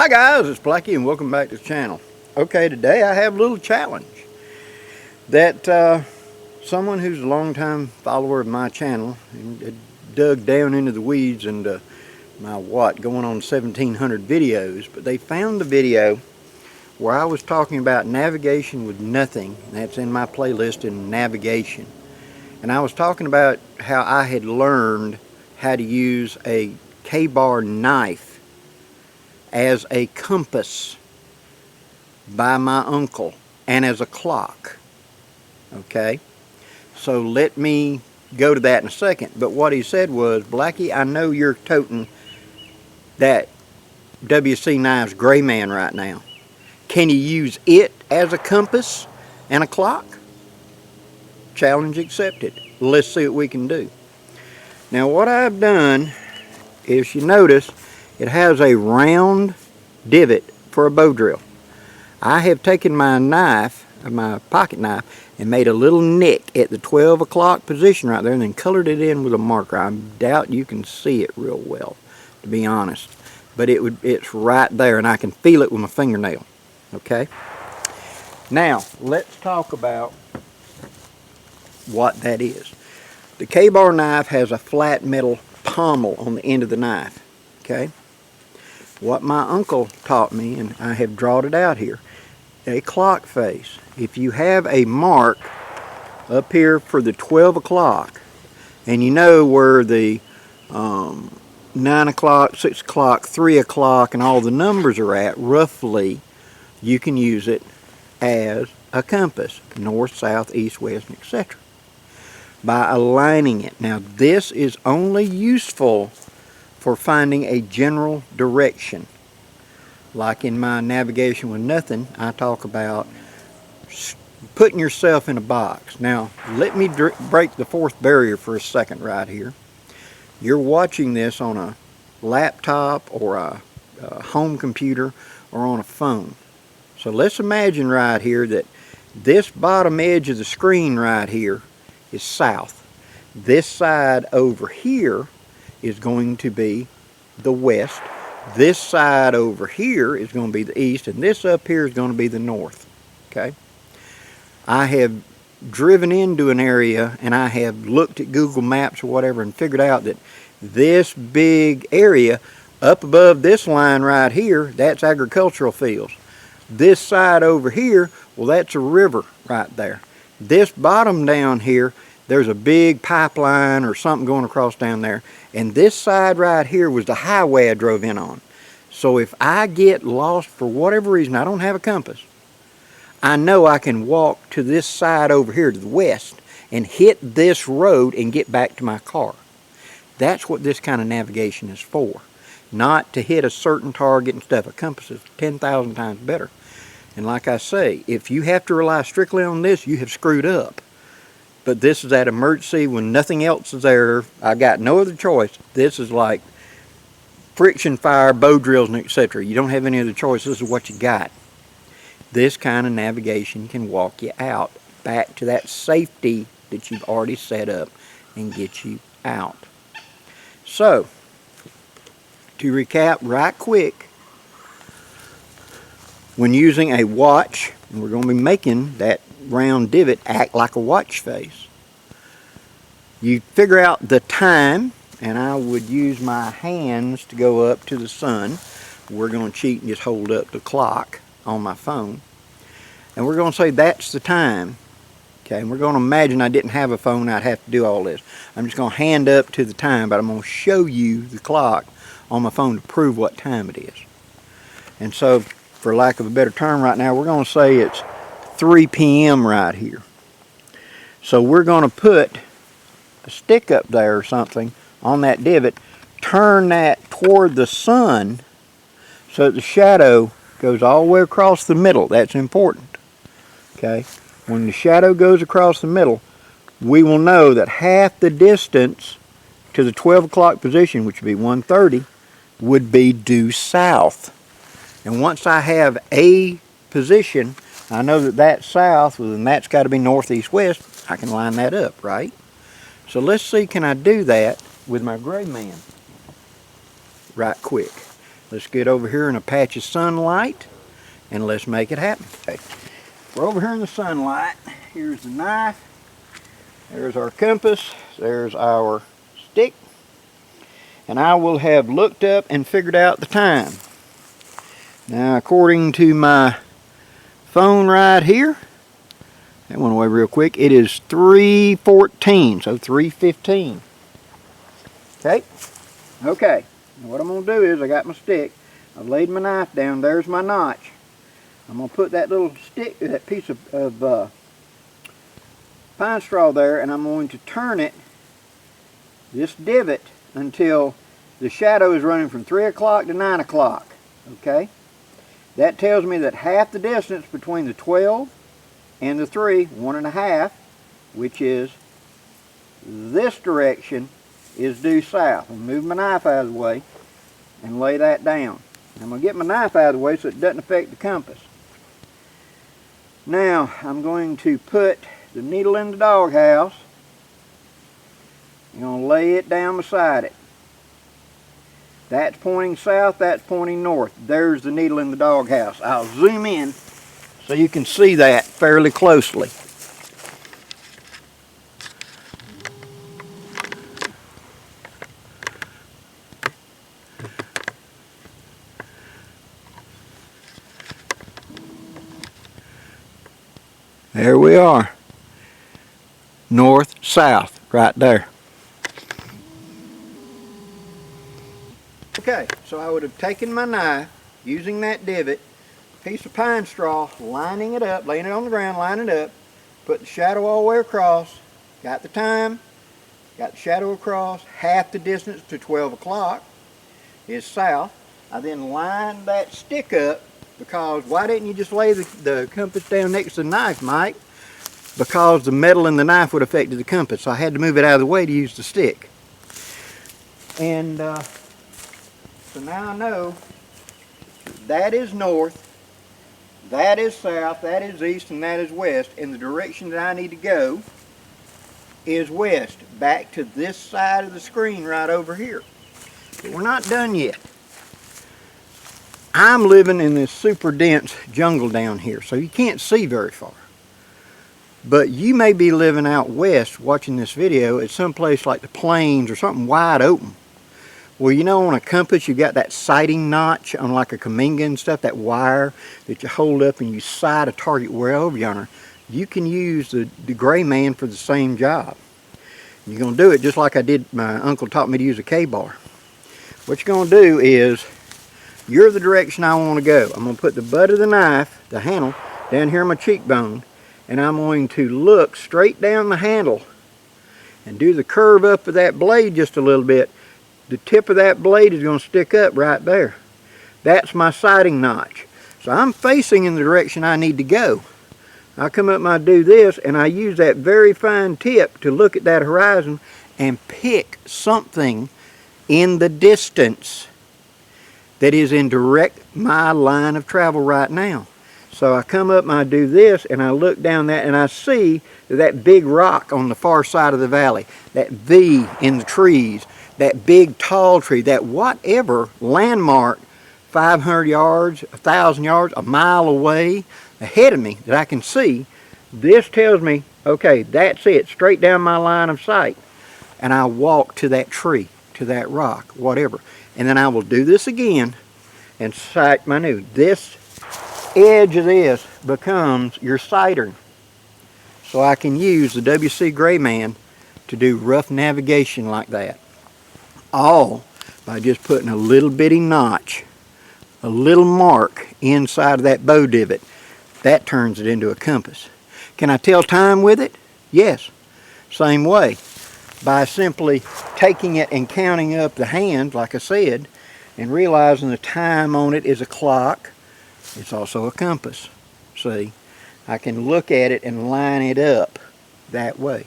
Hi guys, it's Blackie and welcome back to the channel. Okay, today I have a little challenge that someone who's a long-time follower of my channel and dug down into the weeds and my going on 1,700 videos, but they found the video where I was talking about navigation with nothing. That's in my playlist in navigation. And I was talking about how I had learned how to use a K-bar knife as a compass by my uncle and as a clock. Okay, so let me go to that in a second. But what he said was, Blackie, I know you're toting that WC Knives Greyman right now. Can you use it as a compass and a clock? Challenge accepted. Let's see what we can do. Now what I've done is, you notice it has a round divot for a bow drill. I have taken my knife, my pocket knife, and made a little nick at the 12 o'clock position right there and then colored it in with a marker. I doubt you can see it real well, to be honest. But it's right there and I can feel it with my fingernail. Okay? Now, let's talk about what that is. The K-bar knife has a flat metal pommel on the end of the knife. Okay? What my uncle taught me, and I have drawn it out here, a clock face. If you have a mark up here for the 12 o'clock, and you know where the 9 o'clock, 6 o'clock, 3 o'clock, and all the numbers are at, roughly, you can use it as a compass, north, south, east, west, etc. by aligning it. Now this is only useful for finding a general direction. Like in my navigation with nothing, I talk about putting yourself in a box. Now let me break the fourth barrier for a second right here. You're watching this on a laptop or a home computer or on a phone. So let's imagine right here that this bottom edge of the screen right here is south. This side over here is going to be the west. This side over here is going to be the east, and this up here is going to be the north. Okay? I have driven into an area and I have looked at Google Maps or whatever and figured out that this big area up above this line right here, that's agricultural fields. This side over here, well, that's a river right there. This bottom down here, there's a big pipeline or something going across down there. And this side right here was the highway I drove in on. So if I get lost for whatever reason, I don't have a compass, I know I can walk to this side over here to the west and hit this road and get back to my car. That's what this kind of navigation is for. Not to hit a certain target and stuff. A compass is 10,000 times better. And like I say, if you have to rely strictly on this, you have screwed up. But this is that emergency when nothing else is there. I got no other choice. This is like friction fire, bow drills, and etc. You don't have any other choice. This is what you got. This kind of navigation can walk you out back to that safety that you've already set up and get you out. So, to recap right quick, when using a watch, and we're going to be making that round divot act like a watch face, you figure out the time, and I would use my hands to go up to the sun. We're going to cheat and just hold up the clock on my phone, and we're going to say that's the time. Okay, and we're going to imagine I didn't have a phone, I'd have to do all this. I'm just going to hand up to the time, but I'm going to show you the clock on my phone to prove what time it is. And so, for lack of a better term right now, we're going to say it's 3 p.m. right here. So we're going to put a stick up there or something on that divot, turn that toward the sun so that the shadow goes all the way across the middle. That's important. Okay? When the shadow goes across the middle, we will know that half the distance to the 12 o'clock position, which would be 1:30, would be due south. And once I have a position, I know that that's south, well, then that's got to be northeast west. I can line that up, right? So let's see, can I do that with my Greyman right quick. Let's get over here in a patch of sunlight and let's make it happen. Okay. We're over here in the sunlight. Here's the knife. There's our compass. There's our stick. And I will have looked up and figured out the time. Now, according to my phone right here, that went away real quick, it is 3:14, so 3:15. Okay? Okay. Now what I'm going to do is, I got my stick, I've laid my knife down, there's my notch. I'm going to put that little stick, that piece of pine straw there, and I'm going to turn it, this divot, until the shadow is running from 3 o'clock to 9 o'clock. Okay? That tells me that half the distance between the 12 and the 3, 1.5, which is this direction, is due south. I'm going to move my knife out of the way and lay that down. I'm going to get my knife out of the way so it doesn't affect the compass. Now I'm going to put the needle in the doghouse. I'm going to lay it down beside it. That's pointing south, that's pointing north. There's the needle in the doghouse. I'll zoom in so you can see that fairly closely. There we are. North, south, right there. Okay, so I would have taken my knife, using that divot, piece of pine straw, lining it up, laying it on the ground, lining it up, put the shadow all the way across, got the time, got the shadow across, half the distance to 12 o'clock is south. I then lined that stick up, because why didn't you just lay the compass down next to the knife, Mike? Because the metal in the knife would affect the compass, so I had to move it out of the way to use the stick. And so now I know that is north, that is south, that is east, and that is west, and the direction that I need to go is west, back to this side of the screen right over here. But we're not done yet. I'm living in this super dense jungle down here, so you can't see very far. But you may be living out west watching this video at some place like the plains or something wide open. Well, you know, on a compass you got that sighting notch on like a Kaminga and stuff, that wire that you hold up and you sight a target way over yonder. You can use the Greyman for the same job. You're going to do it just like I did, my uncle taught me to use a K-bar. What you're going to do is, you're the direction I want to go. I'm going to put the butt of the knife, the handle, down here on my cheekbone, and I'm going to look straight down the handle and do the curve up of that blade just a little bit. The tip of that blade is going to stick up right there. That's my sighting notch. So I'm facing in the direction I need to go. I come up and I do this, and I use that very fine tip to look at that horizon and pick something in the distance that is in direct my line of travel right now. So I come up and I do this, and I look down that, and I see that big rock on the far side of the valley, that V in the trees, that big tall tree, that whatever landmark 500 yards, 1,000 yards, a mile away ahead of me that I can see. This tells me, okay, that's it, straight down my line of sight. And I walk to that tree, to that rock, whatever. And then I will do this again and sight my new. This edge of this becomes your sighter. So I can use the WC Greyman to do rough navigation like that. All by just putting a little bitty notch, a little mark inside of that bow divot. That turns it into a compass. Can I tell time with it? Yes. Same way. By simply taking it and counting up the hands, like I said, and realizing the time on it is a clock. It's also a compass. See, I can look at it and line it up that way.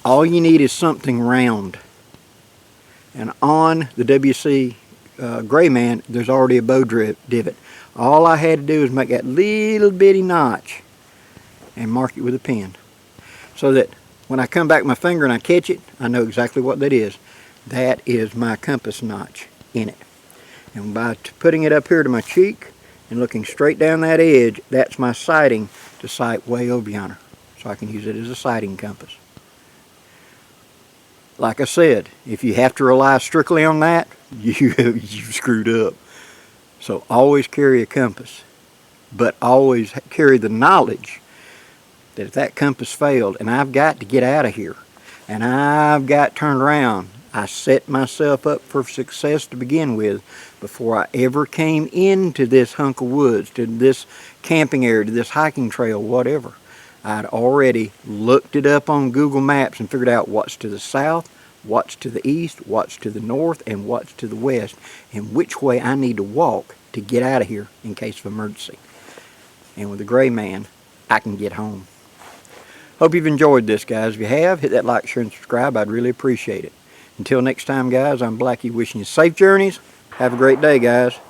All you need is something round. And on the WC Greyman, there's already a bow divot. All I had to do is make that little bitty notch and mark it with a pen. So that when I come back with my finger and I catch it, I know exactly what that is. That is my compass notch in it. And by putting it up here to my cheek and looking straight down that edge, that's my sighting to sight way over yonder. So I can use it as a sighting compass. Like I said, if you have to rely strictly on that, you've screwed up. So always carry a compass, but always carry the knowledge that if that compass failed and I've got to get out of here and I've got turned around, I set myself up for success to begin with before I ever came into this hunk of woods, to this camping area, to this hiking trail, whatever. I'd already looked it up on Google Maps and figured out what's to the south, what's to the east, what's to the north, and what's to the west, and which way I need to walk to get out of here in case of emergency. And with the Greyman, I can get home. Hope you've enjoyed this, guys. If you have, hit that like, share, and subscribe. I'd really appreciate it. Until next time, guys, I'm Blackie wishing you safe journeys. Have a great day, guys.